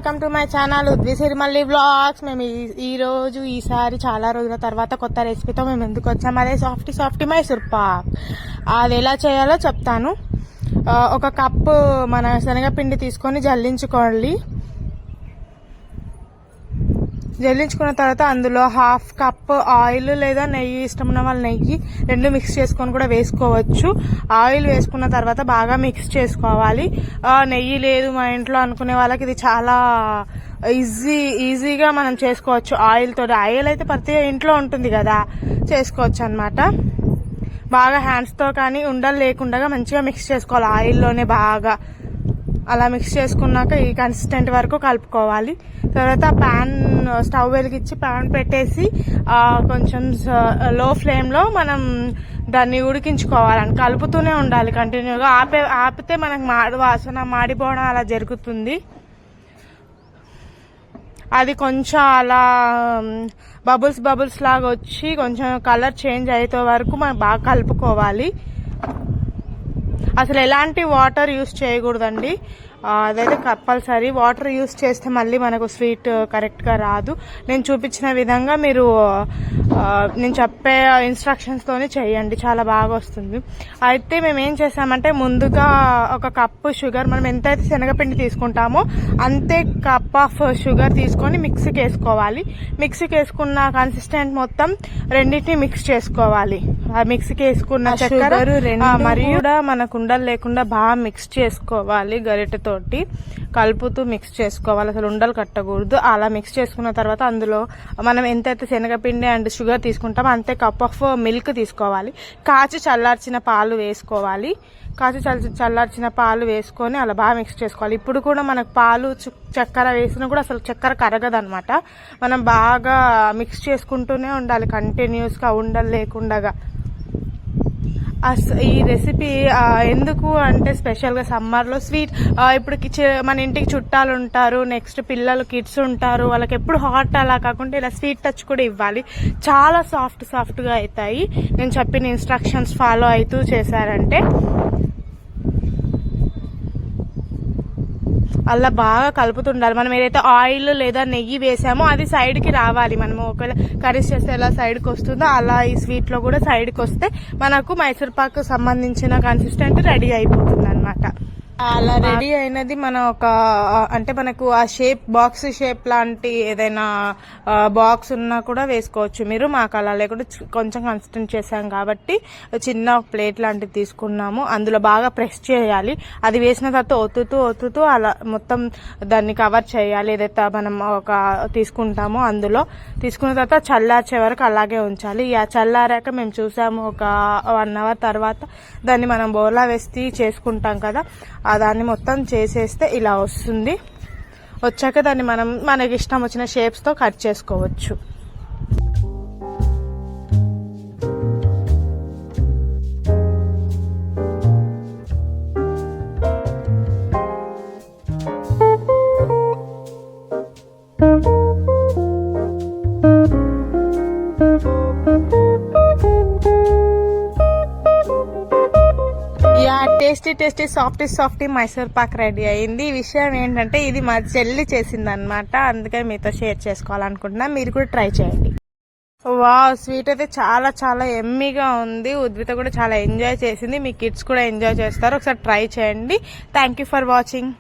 Welcome to my channel Udvi Sirimalli vlogs. మేము ఈసారి చాలా రోజుల తర్వాత కొత్త రెసిపీతో మేము ఎందుకు వచ్చాము. అదే సాఫ్టీ మైసూర్ పాక్. అది ఎలా చేయాలో చెప్తాను. ఒక కప్పు మన శనగపిండి తీసుకొని జల్లించుకున్న తర్వాత అందులో హాఫ్ కప్ ఆయిల్ లేదా నెయ్యి, ఇష్టం ఉన్న వాళ్ళు నెయ్యి రెండు మిక్స్ చేసుకొని కూడా వేసుకోవచ్చు. ఆయిల్ వేసుకున్న తర్వాత బాగా మిక్స్ చేసుకోవాలి. నెయ్యి లేదు మా ఇంట్లో అనుకునే వాళ్ళకి ఇది చాలా ఈజీగా మనం చేసుకోవచ్చు. ఆయిల్ అయితే ప్రతి ఇంట్లో ఉంటుంది కదా, చేసుకోవచ్చు అన్నమాట. బాగా హ్యాండ్స్తో కానీ ఉండలు లేకుండా మంచిగా మిక్స్ చేసుకోవాలి ఆయిల్లోనే బాగా. అలా మిక్స్ చేసుకున్నాక ఈ కన్సిస్టెంట్ వరకు కలుపుకోవాలి. తర్వాత స్టవ్ వెలిగించి ప్యాన్ పెట్టేసి కొంచెం లో ఫ్లేమ్లో మనం దాన్ని ఉడికించుకోవాలని కలుపుతూనే ఉండాలి కంటిన్యూగా. ఆపితే మనకు మాడిపోవడం అలా జరుగుతుంది. అది కొంచెం అలా బబుల్స్ లాగా వచ్చి కొంచెం కలర్ చేంజ్ అయ్యే వరకు మనం బాగా కలుపుకోవాలి. అసలు ఎలాంటి వాటర్ యూస్ చేయకూడదండి. అదైతే కంపల్సరీ. వాటర్ యూస్ చేస్తే మళ్ళీ మనకు స్వీట్ కరెక్ట్గా రాదు. నేను చూపించిన విధంగా మీరు నేను చెప్పే ఇన్స్ట్రక్షన్స్తోనే చేయండి, చాలా బాగా వస్తుంది. అయితే మేము ఏం చేసామంటే ముందుగా ఒక కప్పు షుగర్, మనం ఎంతైతే శనగపిండి తీసుకుంటామో అంతే కప్ ఆఫ్ షుగర్ తీసుకొని మిక్సీకి వేసుకోవాలి. మిక్సీకి వేసుకున్న కన్సిస్టెంట్ మొత్తం రెండింటిని మిక్స్ చేసుకోవాలి. ఆ మిక్సీకి వేసుకున్న చక్కెర మరియు కూడా మనకు ఉండలు లేకుండా బాగా మిక్స్ చేసుకోవాలి. గరిటెతోటి కలుపుతూ మిక్స్ చేసుకోవాలి, అసలు ఉండలు కట్టకూడదు. అలా మిక్స్ చేసుకున్న తర్వాత అందులో మనం ఎంతైతే శనగపిండి అండ్ షుగర్ తీసుకుంటామో అంతే కప్ ఆఫ్ మిల్క్ తీసుకోవాలి. కాచి చల్లార్చిన పాలు వేసుకోవాలి. చల్లార్చిన పాలు వేసుకొని అలా బాగా మిక్స్ చేసుకోవాలి. ఇప్పుడు కూడా మనకు పాలు చక్కెర వేసినా కూడా అసలు చక్కెర కరగదనమాట. మనం బాగా మిక్స్ చేసుకుంటూనే ఉండాలి కంటిన్యూస్గా, ఉండలు లేకుండా. ఈ రెసిపీ ఎందుకు అంటే స్పెషల్గా సమ్మర్లో స్వీట్, ఇప్పుడు మన ఇంటికి చుట్టాలు ఉంటారు, నెక్స్ట్ పిల్లలు కిడ్స్ ఉంటారు, వాళ్ళకి ఎప్పుడు హాట్ అలా కాకుండా ఇలా స్వీట్ టచ్ కూడా ఇవ్వాలి. చాలా సాఫ్ట్గా అవుతాయి నేను చెప్పిన ఇన్స్ట్రక్షన్స్ ఫాలో అవుతూ చేశారంటే. అలా బాగా కలుపుతుండాలి. మనం ఏదైతే ఆయిల్ లేదా నెయ్యి వేసామో అది సైడ్కి రావాలి. మనము ఒకవేళ కర్రీస్ చేస్తే ఎలా సైడ్కి వస్తుందో అలా ఈ స్వీట్లో కూడా సైడ్కి వస్తే మనకు మైసూర్ పాక్ సంబంధించిన కన్సిస్టెంట్ రెడీ అయిపోతుంది అన్నమాట. అలా రెడీ అయినది మన అంటే మనకు ఆ బాక్స్ షేప్ లాంటి ఏదైనా బాక్స్ ఉన్నా కూడా వేసుకోవచ్చు మీరు. మాకు అలా లేకుండా కొంచెం కన్సిస్టెంట్ చేసాం కాబట్టి చిన్న ప్లేట్ లాంటిది తీసుకున్నాము. అందులో బాగా ప్రెస్ చేయాలి. అది వేసిన తర్వాత ఒత్తుతూ అలా మొత్తం దాన్ని కవర్ చేయాలి. ఏదైతే మనం తీసుకుంటామో అందులో తీసుకున్న తర్వాత చల్లార్చే వరకు అలాగే ఉంచాలి. చల్లారాక మేము చూసాము ఒక 1 hour తర్వాత దాన్ని మనం బోర్లా వేసి చేసుకుంటాం కదా, దాన్ని మొత్తం చేసేస్తే ఇలా వస్తుంది. వచ్చాక దాన్ని మనకి ఇష్టం వచ్చిన షేప్స్తో కట్ చేసుకోవచ్చు. Tasty softy Mysore Pak ready అయింది. ఈ విషయం ఏంటంటే ఇది మా చెల్లి చేసింది అనమాట, అందుకని మీతో షేర్ చేసుకోవాలనుకుంటున్నా. మీరు కూడా ట్రై చేయండి. స్వీట్ అయితే చాలా ఎమ్మీగా ఉంది. ఉద్విత కూడా చాలా ఎంజాయ్ చేసింది. మీ కిడ్స్ కూడా ఎంజాయ్ చేస్తారు. ఒకసారి ట్రై చేయండి. Thank you for watching.